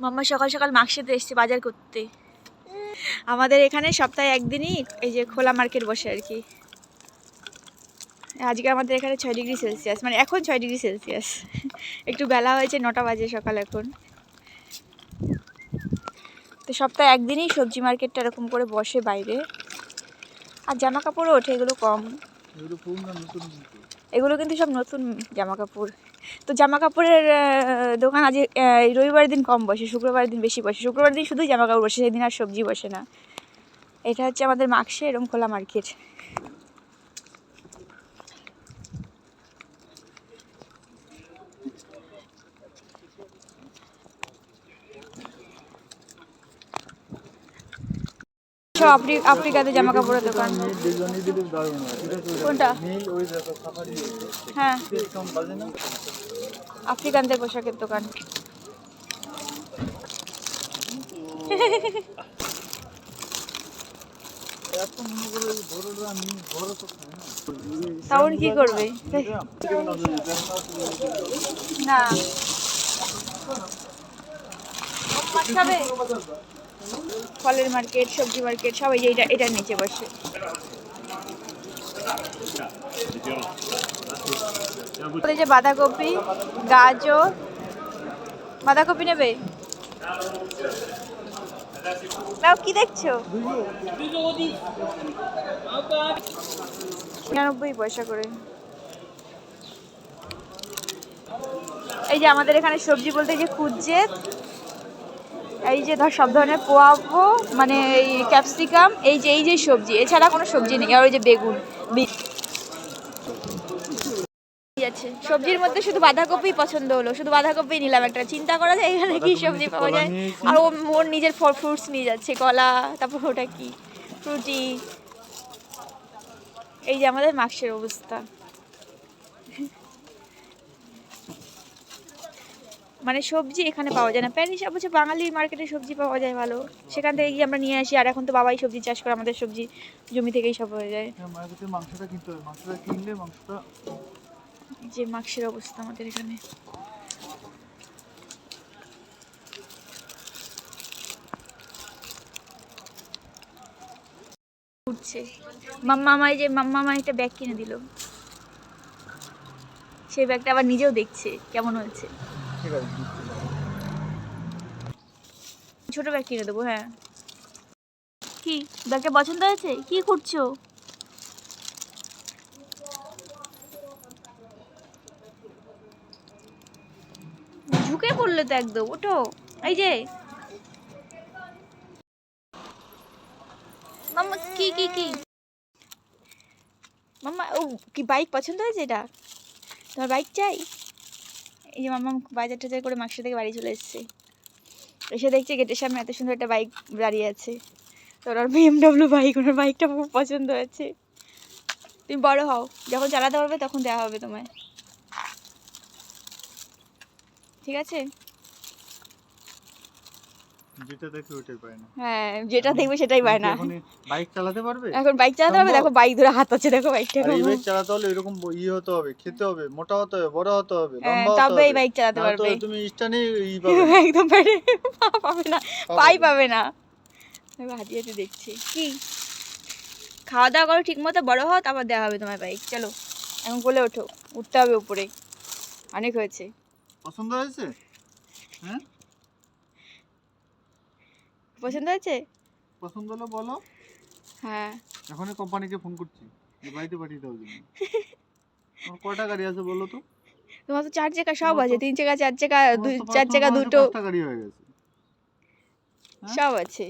মাম্মা সকাল সকাল মার্কেটে এসছে বাজার করতে। আমাদের এখানে সপ্তাহে একদিনই এই যে খোলা মার্কেট বসে আর কি। আজকে আমাদের এখানে 6 ডিগ্রি সেলসিয়াস, মানে এখন 6 ডিগ্রি সেলসিয়াস। একটু বেলা হয়েছে, 9টা বাজে সকাল এখন। তো সপ্তাহে একদিনই সবজি মার্কেটটা এরকম করে বসে বাইরে। আর জামা কাপড়ও ওঠে, এগুলো কম। এগুলো কিন্তু সব নতুন জামা কাপড়। তো জামা কাপড়ের দোকান আজ রবিবার দিন কম বসে, শুক্রবার দিন বেশি বসে। শুক্রবার দিন শুধুই জামা কাপড় বসে, সেদিন আর সবজি বসে না। এটা হচ্ছে আমাদের মাকসে এরকম খোলা মার্কেট। সব আফ্রিকাতে জামা কাপড়ের দোকান। কোনটা? হ্যাঁ, আফ্রিকানদের পোশাকের দোকান। তাও কি করবে না? ফলের মার্কেট, সবজি মার্কেট সব এই যে এটার নিচে বসে। এই যে বাঁধাকপি, গাজর। বাঁধাকপি নেবে? নাও, কি দেখছো? 99 পয়সা করে। এই যে আমাদের এখানে সবজি বলতে যে খুঁজছে, এই যে ধর সব ধরনের পোয়াবো, মানে এই ক্যাপসিকাম, এই যে সবজি, এছাড়া কোনো সবজি নেই। আর ওই যে বেগুন আছে। সবজির মধ্যে শুধু বাঁধাকপি পছন্দ হলো, শুধু বাঁধাকপি নিলাম একটা। চিন্তা করা যায় এখানে কি সবজি পাওয়া যায়। আর ওর নিজের ফ্রুটস নিয়ে যাচ্ছে, কলা, তারপর ওটা কি ফ্রুটি। এই যে আমাদের মাক্সের অবস্থা। মানে সবজি এখানে পাওয়া যায় না। প্যারিস অবশ্য বাঙালি মার্কেটে সবজি পাওয়া যায় ভালো, সেখান থেকে গিয়ে আমরা নিয়ে আসি। আর এখন তো বাবাই সবজি চাষ করে, আমাদের সবজি জমি থেকেই সব হয়ে যায়। মাংসটা কিনতে হবে, মাংসটা কিনলে মাংসটা। যে মাক্সের অবস্থা আমাদের এখানে। উঠছে মাম্মা একটা ব্যাগ কিনে দিল। সেই ব্যাগটা আবার নিজেও দেখছে কেমন হয়েছে। ছোট ব্যাগ কিনে দেবো। হ্যাঁ, কি ব্যাগটা পছন্দ হয়েছে? কি করছো? ঝুঁকে পড়লে তো একদম। ওঠো। এই যে মাম্মা, কি কি কি মাম্মা, ও কি বাইক পছন্দ হয়েছে? এটা তোমার বাইক চাই? এই যে মাম্মা বাজার টাজার করে মাক্সা থেকে বাড়ি চলে এসছে। এসে দেখছে গেটের সামনে এত সুন্দর একটা বাইক দাঁড়িয়ে আছে। তোর আর BMW বাইক, ওনার বাইকটা খুব পছন্দ হয়েছে। তুমি বড় হও, যখন চালাতে পারবে তখন দেওয়া হবে তোমায়, ঠিক আছে? যেটা দেখে ওইটাই পায় না। হ্যাঁ, যেটা দেখবে সেটাই পায় না। এখন বাইক চালাতে পারবে? এখন বাইক চালাতে পারবে। দেখো বাইক ধরে হাত আছে, দেখো বাইকটা। এই বাইক চালাতে হলে এরকম হতে হবে, খেতে হবে, মোটা হতে হবে, বড় হতে হবে, লম্বা হতে তবে হবে। এই বাইক চালাতে পারবে। তো তুমি স্টানে পাবে একদম পাবে না, পাই পাবে না। হাতিয়ে হাতি দেখছি কি। খাওয়া দাওয়া করো ঠিক মতো, বড় হও, তারপর দেওয়া হবে তোমার বাইক। চলো এখন বলে ওঠো, উঠতে হবে উপরে, অনেক হয়েছে। পছন্দ হয়েছে? হ্যাঁ, পছন্দ হয়েছে? পছন্দ হলো বলো। হ্যাঁ, এখনই কোম্পানিকে ফোন করছি যে বাড়িতে পাঠিয়ে দেওয়ার জন্য। তোমার কয়টা গাড়ি আছে বলো তো? তোমার তো 4 চাকা সব আছে, 3 চাকা, 4 চাকা, 4 চাকা দুটো, 5টা গাড়ি হয়ে গেছে। সব আছে।